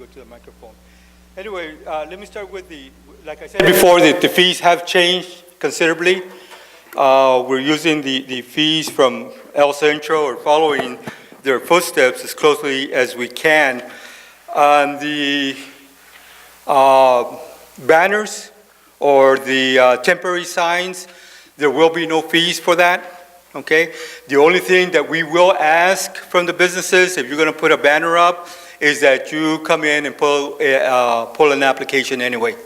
go to the microphone. Anyway, let me start with like I said before, the fees have changed considerably. We're using the fees from El Centro, or following their footsteps as closely as we can. On the banners or the temporary signs, there will be no fees for that, okay? The only thing that we will ask from the businesses, if you're gonna put a banner up, is that you come in and pull an application anyway.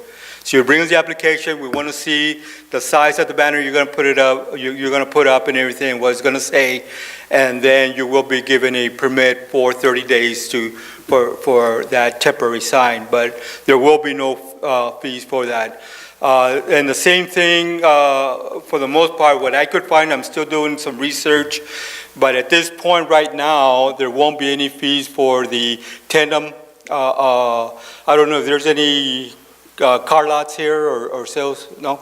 So you bring us the application, we wanna see the size of the banner you're gonna put it up, you're gonna put up and everything, what it's gonna say, and then you will be given a permit for 30 days for that temporary sign, but there will be no fees for that. And the same thing, for the most part, what I could find, I'm still doing some research, but at this point right now, there won't be any fees for the tandem. I don't know if there's any car lots here or sales, no?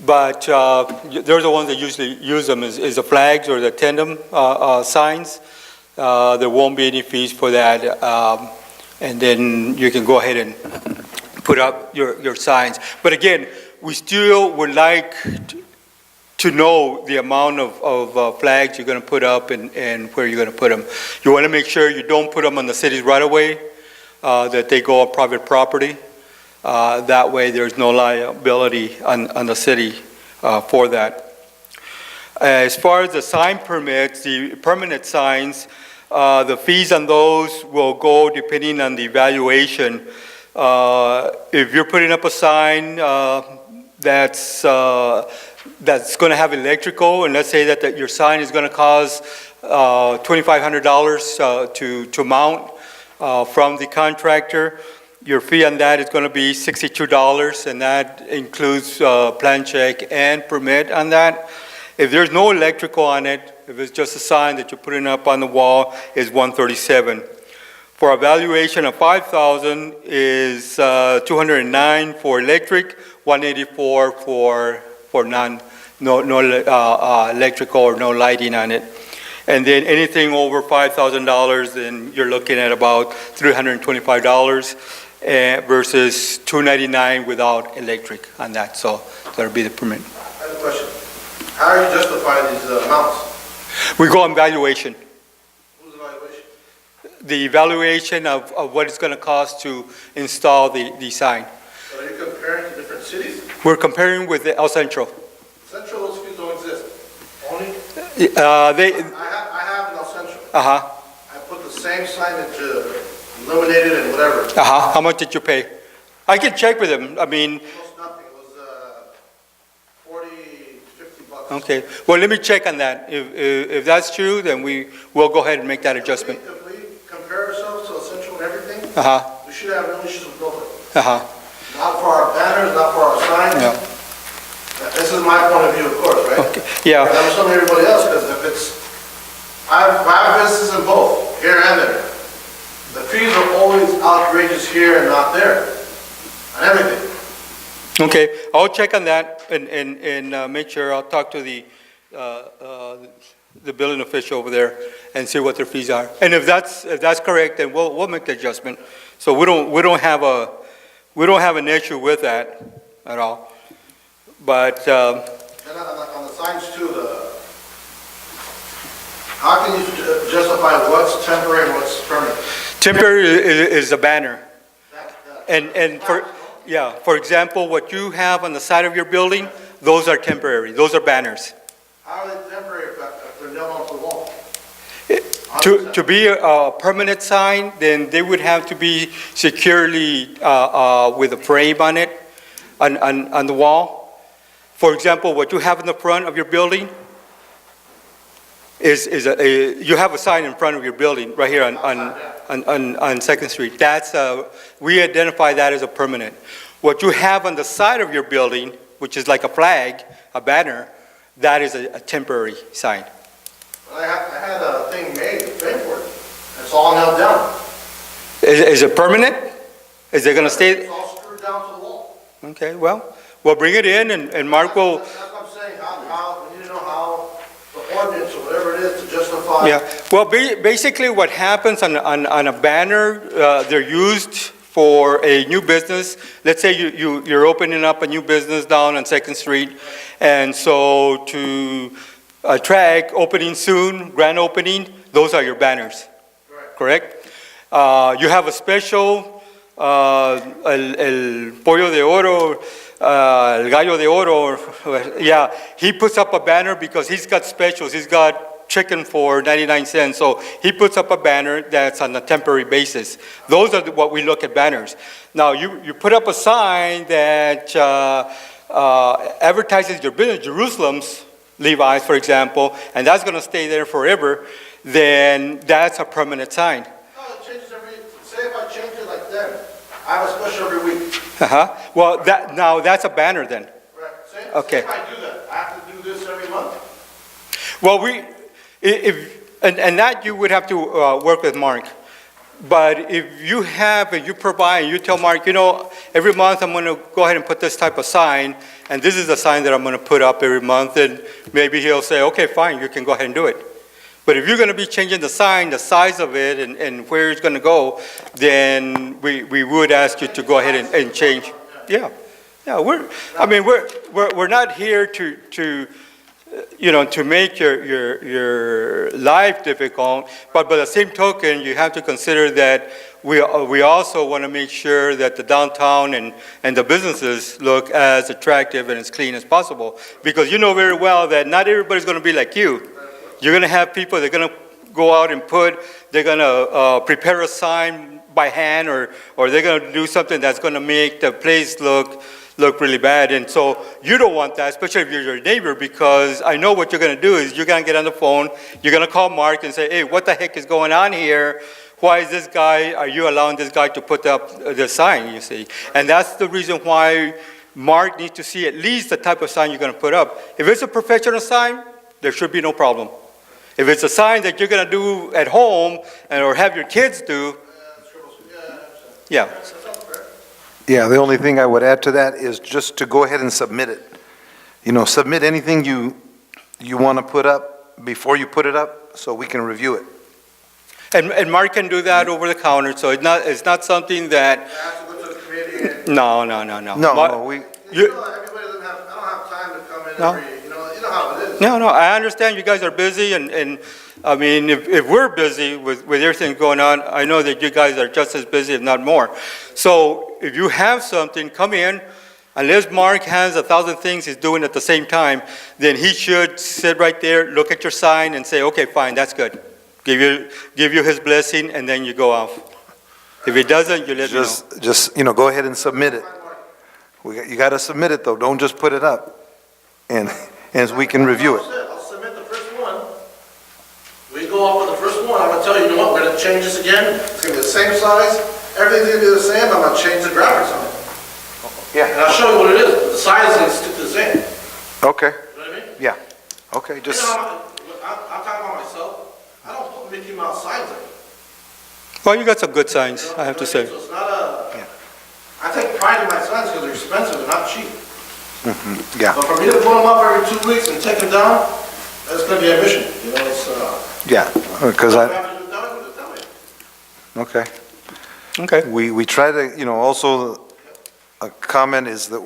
But they're the ones that usually use them, is the flags or the tandem signs. There won't be any fees for that. And then you can go ahead and put up your signs. But again, we still would like to know the amount of flags you're gonna put up and where you're gonna put them. You wanna make sure you don't put them on the city's right of way, that they go on private property. That way there's no liability on the city for that. As far as the sign permits, the permanent signs, the fees on those will go depending on the valuation. If you're putting up a sign that's going to have electrical, and let's say that your sign is going to cost $2,500 to mount from the contractor, your fee on that is going to be $62, and that includes plan check and permit on that. If there's no electrical on it, if it's just a sign that you're putting up on the wall, is $137. For a valuation of $5,000 is $209 for electric, $184 for no electrical or no lighting on it. And then anything over $5,000, then you're looking at about $325 versus $299 without electric on that. So that'll be the permit. I have a question. How are you justifying these amounts? We go on valuation. Who's the valuation? The evaluation of what it's going to cost to install the sign. So are you comparing to different cities? We're comparing with El Centro. Central, those fees don't exist. Only? They. I have in El Centro. Uh-huh. I put the same signage, illuminated and whatever. Uh-huh. How much did you pay? I can check with them. I mean. Almost nothing. It was $40, $50. Okay. Well, let me check on that. If that's true, then we will go ahead and make that adjustment. If we compare ourselves to El Centro and everything, we should have no issues with nobody. Uh-huh. Not for our banners, not for our signs. Yeah. This is my point of view, of course, right? Okay. Yeah. And I'm assuming everybody else, because if it's, I have businesses in both, here and there. The fees are always outrageous here and not there, on everything. Okay. I'll check on that and make sure. I'll talk to the billing official over there and see what their fees are. And if that's correct, then we'll make the adjustment. So we don't have an issue with that at all. But And on the signs too, how can you justify what's temporary and what's permanent? Temporary is a banner. For example, what you have on the side of your building, those are temporary. Those are banners. How are they temporary if they're nailed onto the wall? To be a permanent sign, then they would have to be securely with a frame on it, on the wall. For example, what you have in the front of your building you have a sign in front of your building right here on 2nd Street. That's we identify that as a permanent. What you have on the side of your building, which is like a flag, a banner, that is a temporary sign. Well, I had a thing made, a frame for it. It's all nailed down. Is it permanent? Is it going to stay? It's all screwed down to the wall. Okay, well, we'll bring it in and Mark will. That's what I'm saying. We need to know how the ordinance or whatever it is to justify identify. Yeah, well, basically what happens on a banner, they're used for a new business. Let's say you're opening up a new business down on Second Street, and so to attract opening soon, grand opening, those are your banners, correct? You have a special, el pollo de oro, el gallo de oro, yeah, he puts up a banner because he's got specials, he's got chicken for 99 cents, so he puts up a banner that's on a temporary basis. Those are what we look at banners. Now, you put up a sign that advertises your business, Jerusalem's, Levi's, for example, and that's going to stay there forever, then that's a permanent sign. No, it changes say if I change it like that, I have a special every week. Well, now that's a banner then. Right, say Okay. if I do that, I have to do this every month? Well, and that you would have to work with Mark. But if you provide, you tell Mark, every month I'm going to go ahead and put this type of sign, and this is the sign that I'm going to put up every month, and maybe he'll say, okay, fine, you can go ahead and do it. But if you're going to be changing the sign, the size of it, and where it's going to go, then we would ask you to go ahead and change. Yeah, we're not here to make your life difficult, but by the same token, you have to consider that we also want to make sure that the downtown and the businesses look as attractive and as clean as possible. Because you know very well that not everybody's going to be like you. You're going to have people that are going to go out and they're going to prepare a sign by hand, or they're going to do something that's going to make the place look really bad. And so you don't want that, especially if you're your neighbor, because I know what you're going to do is you're going to get on the phone, you're going to call Mark and say, hey, what the heck is going on here? Why is are you allowing this guy to put up the sign, you see? And that's the reason why Mark needs to see at least the type of sign you're going to put up. If it's a professional sign, there should be no problem. If it's a sign that you're going to do at home or have your kids do, yeah. Yeah, the only thing I would add to that is just to go ahead and submit it. Submit anything you want to put up before you put it up so we can review it. And Mark can do that over the counter, so it's not something that. I have to go to the committee and. No. everybody doesn't have, I don't have time to come in No. you know how it is. No, I understand you guys are busy, and I mean, if we're busy with everything going on, I know that you guys are just as busy, if not more. So if you have something, come in. Unless Mark has 1,000 things he's doing at the same time, then he should sit right there, look at your sign, and say, okay, fine, that's good. Give you his blessing, and then you go off. If he doesn't, you let me know. Just go ahead and submit it. You got to submit it, though. Don't just put it up. And we can review it. I'll submit the first one. We go off with the first one. I'm going to tell you, you know what, we're going to change this again. It's going to be the same size. Everything's going to be the same. I'm going to change the graphics on it. Yeah. And I'll show you what it is. The size is going to stick to the same. Okay. You know what I mean? Yeah. Okay. Just. I'm talking about myself. I don't put Mickey Mouse signs up. Well, you got some good signs, I have to say. So it's not I take pride in my signs because they're expensive. They're not cheap. Yeah. But for me to put them up every 2 weeks and take them down, that's going to be a mission. It's. Yeah. Because Okay. Okay. We try to, also a comment is that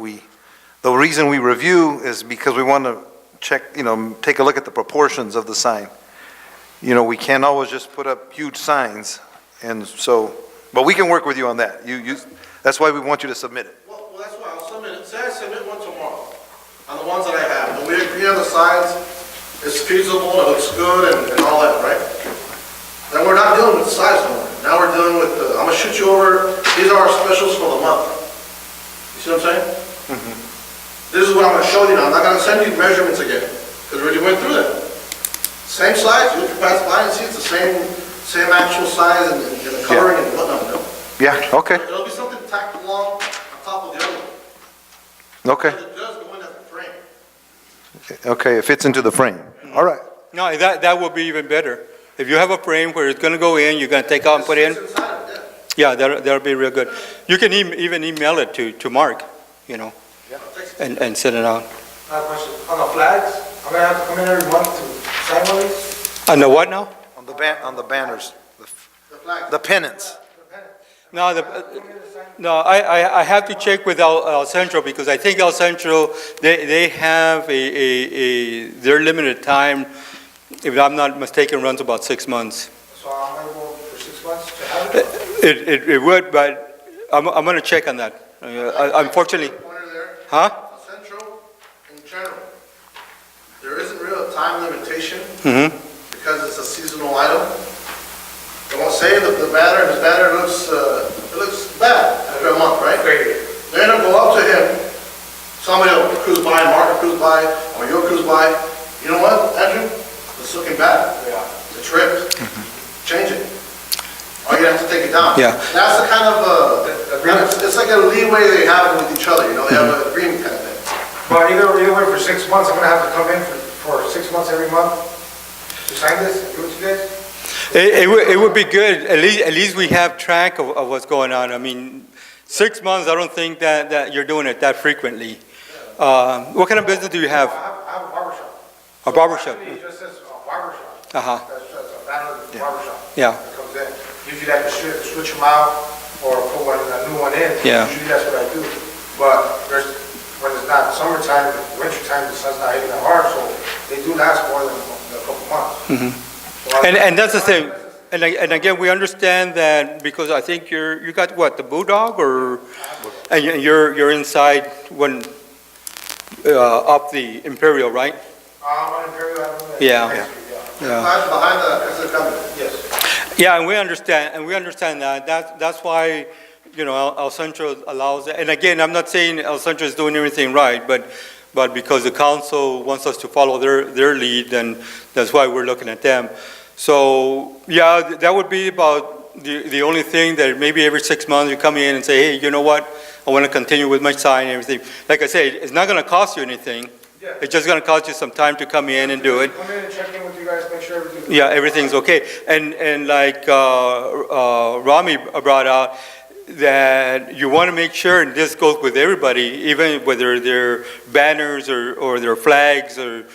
the reason we review is because we want to check, take a look at the proportions of the sign. We can't always just put up huge signs, and so, but we can work with you on that. That's why we want you to submit it. Well, that's why I'll submit it. Say I submit one tomorrow on the ones that I have. And we agree on the size, it's feasible, it looks good, and all that, right? Then we're not dealing with the size no more. Now we're dealing with I'm going to shoot you over. These are our specials for the month. You see what I'm saying? Mm-hmm. This is what I'm going to show you now. I'm not going to send you measurements again because we already went through that. Same size. You can pass by and see it's the same actual size and the coloring and whatnot. No? Yeah, okay. It'll be something tacked along on top of the other one. Okay. But it does go in as a frame. Okay, it fits into the frame. All right. No, that would be even better. If you have a frame where it's going to go in, you're going to take out and put in. It's inside of it, yeah. Yeah, that'll be real good. You can even email it to Mark, Yeah. and send it out. I have a question. On the flags, I'm gonna have to come in every month to sign one of these? On the what now? On the banners, The flag. the pennants. No, I have to check with El Centro, because I think El Centro, they have their limited time, if I'm not mistaken, runs about 6 months. So I'm gonna go for 6 months to have it? It would, but I'm gonna check on that. Unfortunately, Pointer there. huh? Central, in general, there isn't real a time limitation Mm-hmm. because it's a seasonal item. They won't say that the banner, his banner looks, it looks bad after a month, right? They're gonna go up to him, somebody will cruise by, Mark will cruise by, or you'll cruise by. You know what, Andrew? It's looking bad. It's ripped. Change it. Or you have to take it down. Yeah. That's the kind of, it's like a leeway they have with each other, you know, they have an agreement kind of thing. But either way, for 6 months, I'm gonna have to come in for 6 months every month to sign this, and give it to you guys? It would be good, at least we have track of what's going on. I mean, 6 months, I don't think that you're doing it that frequently. What kind of business do you have? I have a barber shop. A barber shop? Actually, it just says barber shop. Uh-huh. That's just a banner of the barber shop. Yeah. That comes in. Usually I can switch them out or put a new one in. Yeah. Usually that's what I do. But when it's not summertime, wintertime, the sun's not hitting that hard, so they do last more than a couple months. So And that's the thing, and again, we understand that, because I think you got what, the Bulldog, or, and you're inside when, up the Imperial, right? on Imperial Avenue. Yeah. Yeah. Behind the, is it coming? Yes. Yeah, and we understand that. That's why, El Centro allows it. And again, I'm not saying El Centro is doing everything right, but because the council wants us to follow their lead, then that's why we're looking at them. So, yeah, that would be about the only thing, that maybe every 6 months you come in and say, hey, you know what? I want to continue with my sign and everything. Like I say, it's not going to cost you anything. Yeah. It's just going to cost you some time to come in and do it. Come in and check in with you guys, make sure everything's. Yeah, everything's okay. And like Rami brought out, that you want to make sure, and this goes with everybody, even whether they're banners or they're flags or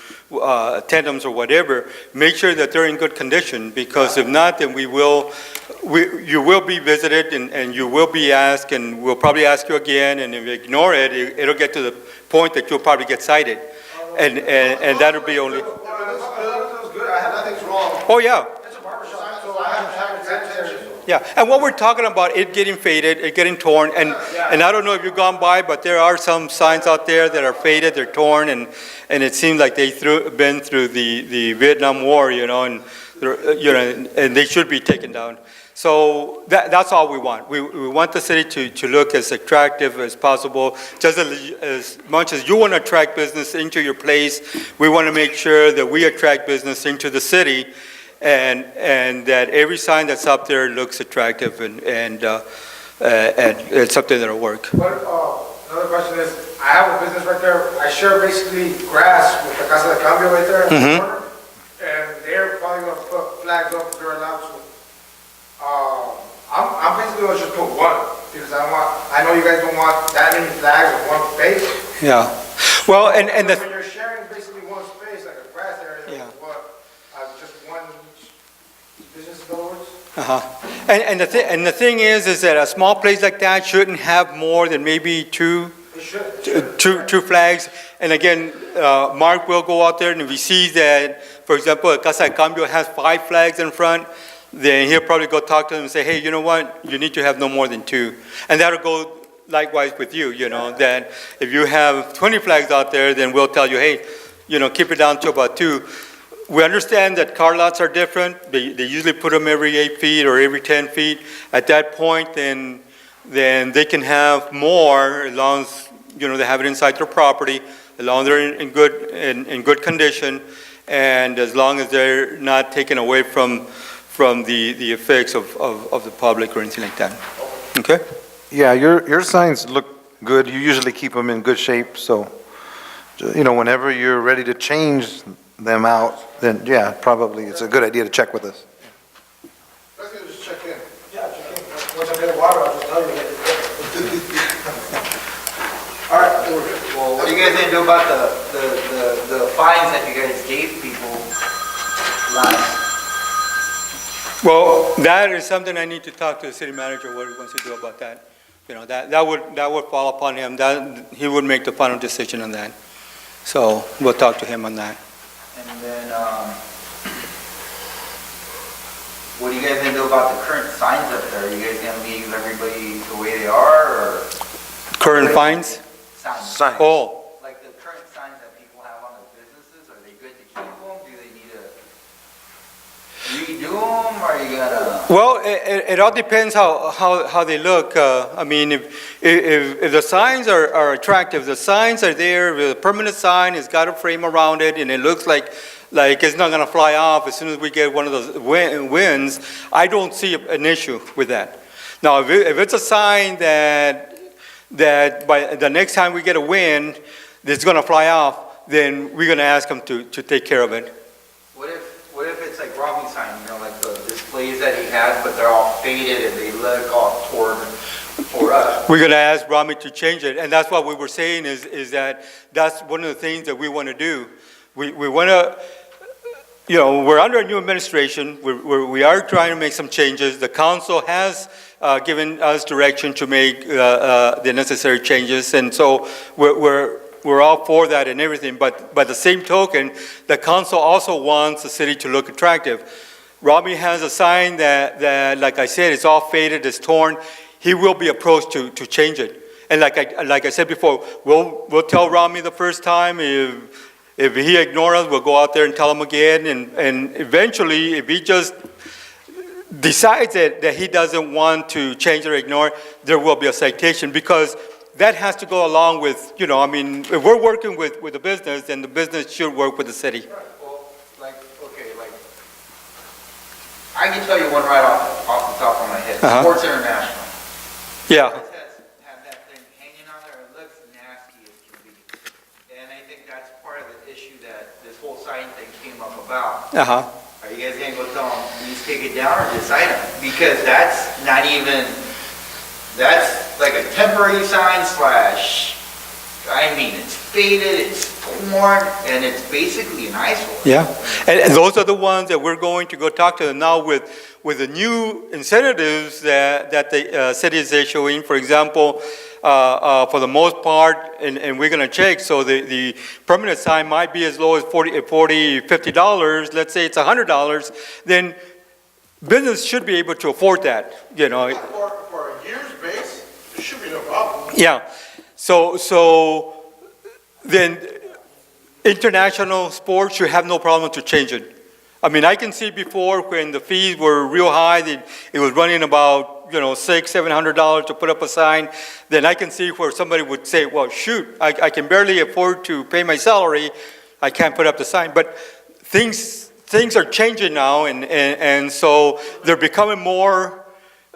tandems or whatever, make sure that they're in good condition, because if not, then you will be visited and you will be asked, and we'll probably ask you again, and if you ignore it, it'll get to the point that you'll probably get cited. And that'll be only, This is good, I have nothing. Nothing's wrong. oh yeah. It's a barber shop, so I have to have it. Yeah, and what we're talking about, it getting faded, it getting torn, and I don't know if you've gone by, but there are some signs out there that are faded, they're torn, and it seems like been through the Vietnam War, and and they should be taken down. So that's all we want. We want the city to look as attractive as possible. Just as much as you want to attract business into your place, we want to make sure that we attract business into the city, and that every sign that's up there looks attractive, and it's something that'll work. But, another question is, I have a business right there, I share basically grass with the Casa de Cambio right there in the corner, and they're probably gonna put flags up if they're allowed to. I'm basically gonna just put one, because I know you guys don't want that many flags in one space. Yeah. Well, and When you're sharing basically one space, like a grass area, Yeah. but, just one business, in other words? uh-huh. And the thing is that a small place like that shouldn't have more than maybe two It should. two flags. And again, Mark will go out there, and if he sees that, for example, Casa de Cambio has 5 flags in front, then he'll probably go talk to them and say, hey, you know what, you need to have no more than 2. And that'll go likewise with you, that if you have 20 flags out there, then we'll tell you, hey, keep it down to about 2. We understand that car lots are different. They usually put them every 8 feet or every 10 feet. At that point, then they can have more, as long as, they have it inside their property, as long as they're in good condition, and as long as they're not taken away from the effects of the public or anything like that. Okay? Yeah, your signs look good. You usually keep them in good shape, so, whenever you're ready to change them out, then, yeah, probably it's a good idea to check with us. Let's just check in. Yeah, check in. Once I get the water, I'll just tell you. All right, I think we're good. Well, what are you guys gonna do about the fines that you guys gave people last Well, that is something I need to talk to the city manager, what he wants to do about that. You know, that would fall upon him, that, he would make the final decision on that. So we'll talk to him on that. And then, what are you guys gonna do about the current signs up there? Are you guys gonna leave everybody the way they are, or Current fines? signs? Sign. Oh, Like the current signs that people have on the businesses, are they good to keep them? Do they need to redo them? Are you gonna? well, it all depends how they look. I mean, if the signs are attractive, the signs are there, the permanent sign has got a frame around it, and it looks like it's not gonna fly off as soon as we get one of those winds, I don't see an issue with that. Now, if it's a sign that by the next time we get a wind, it's gonna fly off, then we're gonna ask them to take care of it. What if it's like Robbie's sign, you know, like the displays that he has, but they're all faded and they look all torn for us? We're gonna ask Rami to change it, and that's what we were saying is that that's one of the things that we wanna do. We wanna, you know, we're under a new administration, we are trying to make some changes. The council has given us direction to make the necessary changes, and so we're all for that and everything, but by the same token, the council also wants the city to look attractive. Robbie has a sign that, like I said, it's all faded, it's torn. He will be approached to change it. And like I said before, we'll tell Robbie the first time. If he ignores us, we'll go out there and tell him again. And eventually, if he just decides that he doesn't want to change or ignore, there will be a citation, because that has to go along with, you know, I mean, if we're working with the business, then the business should work with the city. Right, well, like, okay, like, I can tell you one right off the top of my head. Uh-huh. Sports International. Yeah, It has that thing hanging on there, it looks nasty as can be. And I think that's part of the issue that this whole sign thing came up about. uh-huh. Are you guys gonna go tell them, please take it down or decide them? Because that's not even, that's like a temporary sign slash, I mean, it's faded, it's torn, and it's basically an eyesore. Yeah, and those are the ones that we're going to go talk to them now with the new incentives that the city is issuing. For example, for the most part, and we're gonna check, so the permanent sign might be as low as $40, $50, let's say it's $100, then business should be able to afford that, you know. For a year's base, it should be no problem. Yeah, so then international sports should have no problem to change it. I mean, I can see before when the fees were real high, it was running about, you know, $600-700 to put up a sign. Then I can see where somebody would say, well, shoot, I can barely afford to pay my salary, I can't put up the sign. But things are changing now, and so they're becoming more,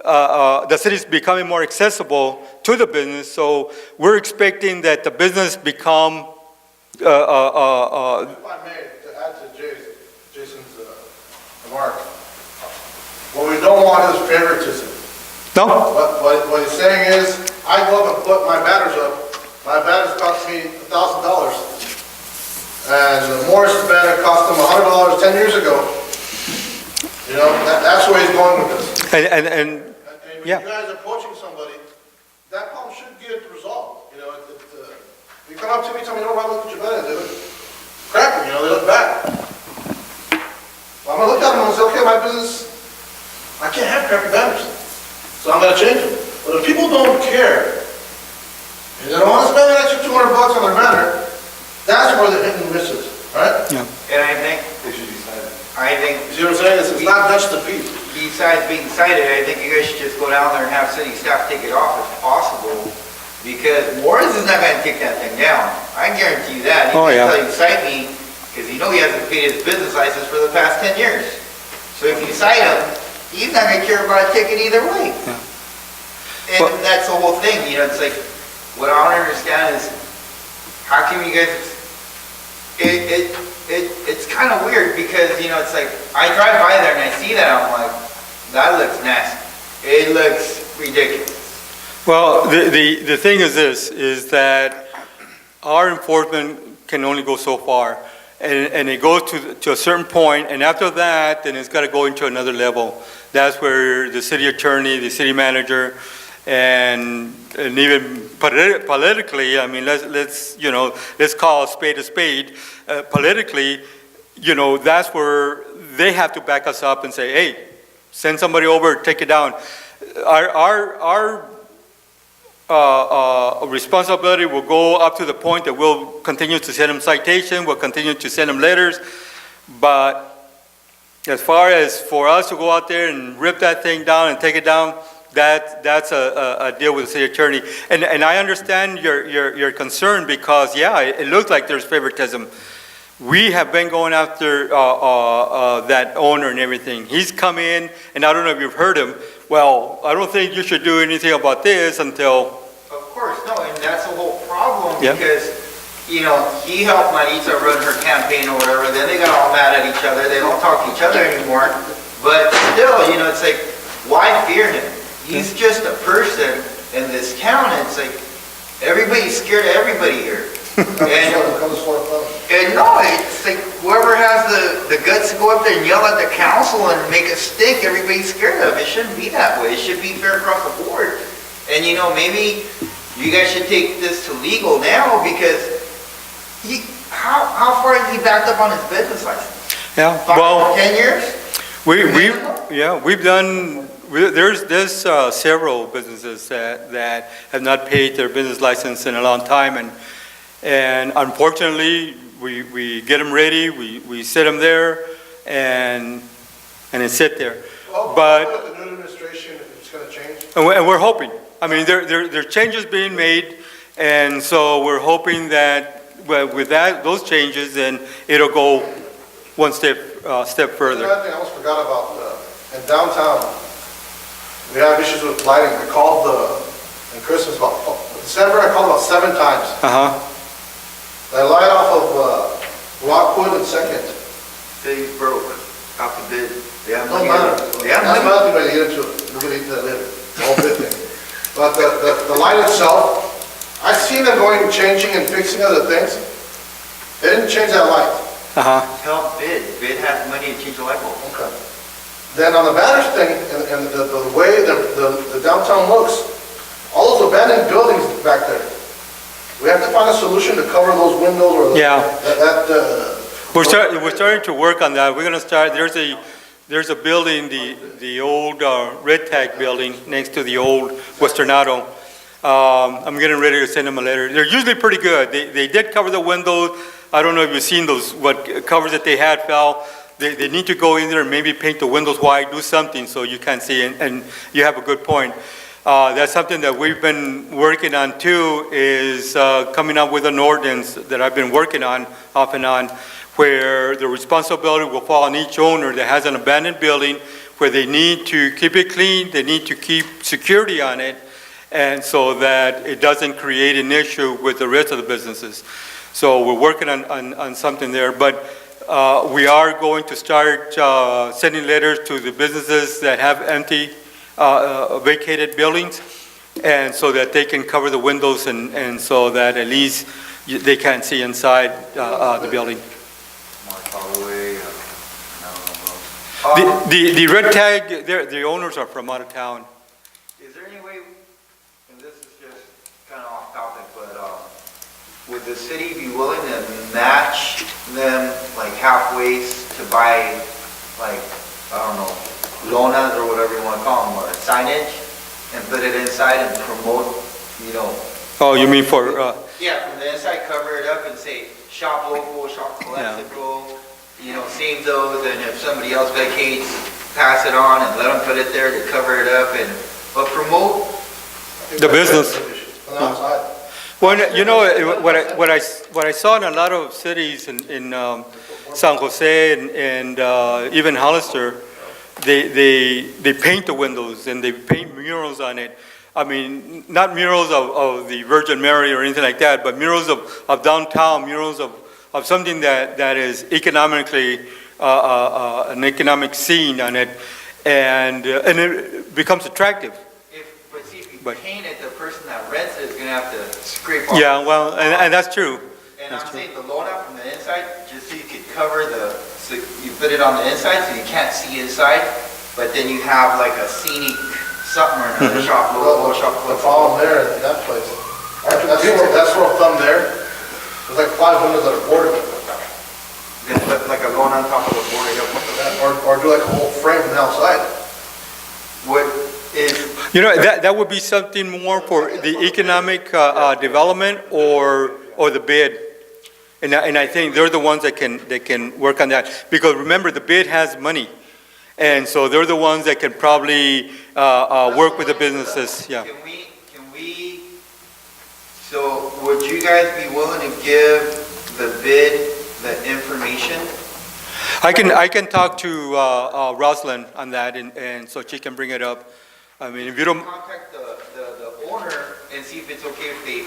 the city's becoming more accessible to the business. So we're expecting that the business become, If I may, to add to Jason's remark, what we don't want is favoritism. no? What he's saying is, I go up and put my banners up, my banners cost me $1,000. And the Morris banner cost him $100 10 years ago. You know, that's where he's going with this. And And when Yeah. you guys are poaching somebody, that problem should get resolved. You know, you come up to me, tell me, you know, Rob, look at your banners, they look crappy, you know, they look bad. Well, I'm gonna look at them and say, okay, my business, I can't have crappy banners, so I'm gonna change them. But if people don't care, and they don't wanna spend an extra $200 on their banner, that's where the hit and misses, right? And I think, They should be cited. You see what I'm saying? It's not just the fee. besides being cited, I think you guys should just go down there and have city staff take it off if possible, because Morris is not gonna take that thing down. I guarantee you that. Oh, yeah. He's gonna cite me, because you know he hasn't paid his business license for the past 10 years. So if you cite him, he's not gonna care about a ticket either way. And Well- that's the whole thing, you know, it's like, what I don't understand is, how come you guys, it's kind of weird, because, you know, it's like, I drive by there and I see that, I'm like, that looks nasty. It looks ridiculous. Well, the thing is this, is that our enforcement can only go so far. and it goes to a certain point, and after that, then it's got to go into another level. That's where the city attorney, the city manager, and even politically, I mean, let's call a spade a spade. Politically, that's where they have to back us up and say, hey, send somebody over, take it down. Our responsibility will go up to the point that we'll continue to send them citation, we'll continue to send them letters, but as far as for us to go out there and rip that thing down and take it down, that's a deal with the city attorney. And I understand your concern because, yeah, it looks like there's favoritism. We have been going after that owner and everything. He's come in, and I don't know if you've heard him, well, I don't think you should do anything about this until... Of course, no, and that's the whole problem, Yeah. because, he helped Maritza run her campaign or whatever, then they got all mad at each other, they don't talk to each other anymore, but still, it's like, why fear him? He's just a person in this town, and it's like, everybody's scared of everybody here. And no, it's like whoever has the guts to go up there and yell at the council and make a stink, everybody's scared of. It shouldn't be that way. It should be fair across the board. And maybe you guys should take this to legal now because how far has he backed up on his business license? Yeah, 10 years? We've done, there's several businesses that have not paid their business license in a long time, and unfortunately, we get them ready, we sit them there, and they sit there. But The new administration, it's going to change. and we're hoping. I mean, there are changes being made, and so we're hoping that with those changes, then it'll go one step further. Another thing I almost forgot about, in downtown, we have issues with lighting. I called in Christmas December, I called about 7 times. I light off of Rockwood and Second. They broke out the bid. They have No money. matter. They have That's money. another thing we're gonna get into. We're gonna get into that later. The whole bid thing. But the light itself, I've seen them going, changing and fixing other things. They didn't change that light. Tell Bid. Bid has money to change the light bulb. Okay. Then on the banners thing, and the way the downtown looks, all those abandoned buildings back there, we have to find a solution to cover those windows or Yeah. We're We're starting to work on that. We're gonna start, there's a building, the old Red Tag building next to the old Western Auto. I'm getting ready to send them a letter. They're usually pretty good. They did cover the windows. I don't know if you've seen what covers that they had fell. They need to go in there and maybe paint the windows white, do something so you can see, and you have a good point. That's something that we've been working on too, is coming up with an ordinance that I've been working on off and on, where the responsibility will fall on each owner that has an abandoned building, where they need to keep it clean, they need to keep security on it, and so that it doesn't create an issue with the rest of the businesses. So we're working on something there, but we are going to start sending letters to the businesses that have empty vacated buildings, and so that they can cover the windows and so that at least they can't see inside the building. Mark Holloway, I don't know. The red tag, the owners are from out of town. Is there any way, and this is just kind of off topic, but would the city be willing to match them like halfway to buy, like, I don't know, lonas or whatever you want to call them, or signage, and put it inside and promote, Oh, you mean for, yeah, from the inside, cover it up and say, shop local, shop Calexico, save those, and if somebody else vacates, pass it on and let them put it there to cover it up, but promote. the business? On the outside. Well, what I saw in a lot of cities in San Jose and even Hollister, they paint the windows and they paint murals on it. I mean, not murals of the Virgin Mary or anything like that, but murals of downtown, murals of something that is economically, an economic scene on it, and it becomes attractive. But see, if you But- paint it, the person that rents it is gonna have to scrape off. Yeah, well, and that's true. And That's I'm true. saying the loan out from the inside, just so you could cover so you put it on the inside so you can't see inside, but then you have like a scenic something or another Mm-hmm. shop, little shop. The problem there in that place, that's where I'm thumb there, there's like 5 windows that are boarded. Then put like a loan on top of the board. Or do like a whole frame from the outside. What is, You know, that would be something more for the economic development or the bid. And I think they're the ones that can work on that. Because remember, the bid has money. And so they're the ones that can probably work with the businesses, yeah. can we, so would you guys be willing to give the bid the information? I can talk to Rosalind on that and so she can bring it up. I mean, if you don't, Contact the owner and see if it's okay if they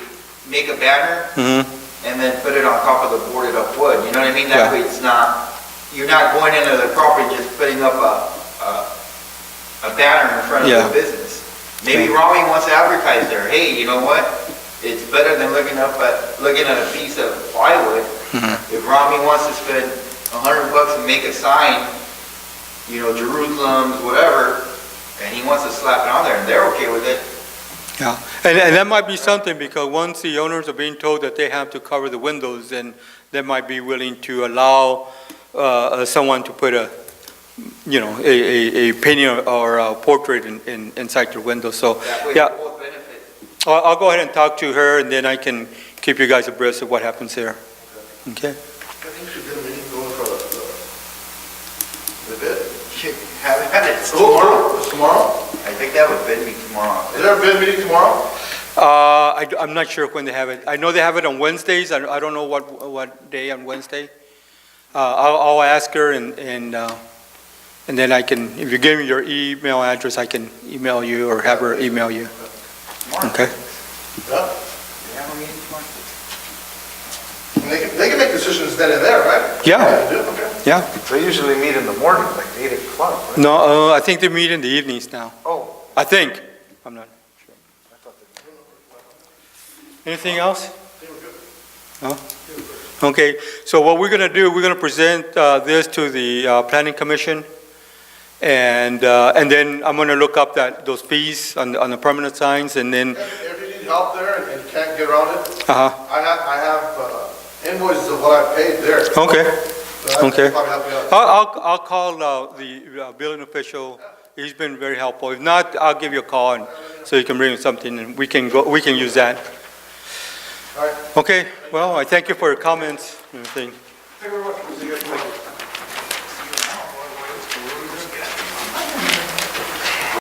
make a banner Mhm. and then put it on top of the boarded up wood, you know what I mean? That Yeah. way it's not, you're not going into the property and just putting up a banner in front of Yeah. the business. Maybe Yeah. Rami wants to advertise there, hey, you know what? It's better than looking at a piece of plywood. Mm-hmm. If Rami wants to spend $100 and make a sign, you know, Jerusalem's whatever, and he wants to slap it on there and they're okay with it, yeah. And that might be something because once the owners are being told that they have to cover the windows, then they might be willing to allow someone to put a painting or a portrait inside their window. So, that way yeah, they both benefit. I'll go ahead and talk to her and then I can keep you guys abreast of what happens there. Okay? I think we should get a meeting going for the bid. Haven't had it. Tomorrow? I think that would bid me tomorrow. Is there a bid meeting tomorrow? I'm not sure when they have it. I know they have it on Wednesdays. I don't know what day on Wednesday. I'll ask her and then I can, if you give me your email address, I can email you or have her email you. Tomorrow. Okay? Yeah. They have a meeting tomorrow. And they can make decisions then and there, right? Yeah. They do, okay. Yeah. They usually meet in the morning, like 8 o'clock, right? No, I think they meet in the evenings now. Oh. I think. I'm not sure. Anything else? No? Okay, so what we're going to do, we're going to present this to the Planning Commission, and then I'm going to look up those fees on the permanent signs, and then, If you need help there and you can't get around it, uh-huh, I have invoices of what I paid there. okay. So that Okay. can probably help you out. I'll call the billing official. He's been very helpful. If not, I'll give you a call, and so you can bring something, and we can use that. All right. Okay, well, I thank you for your comments and everything. Thank you very much.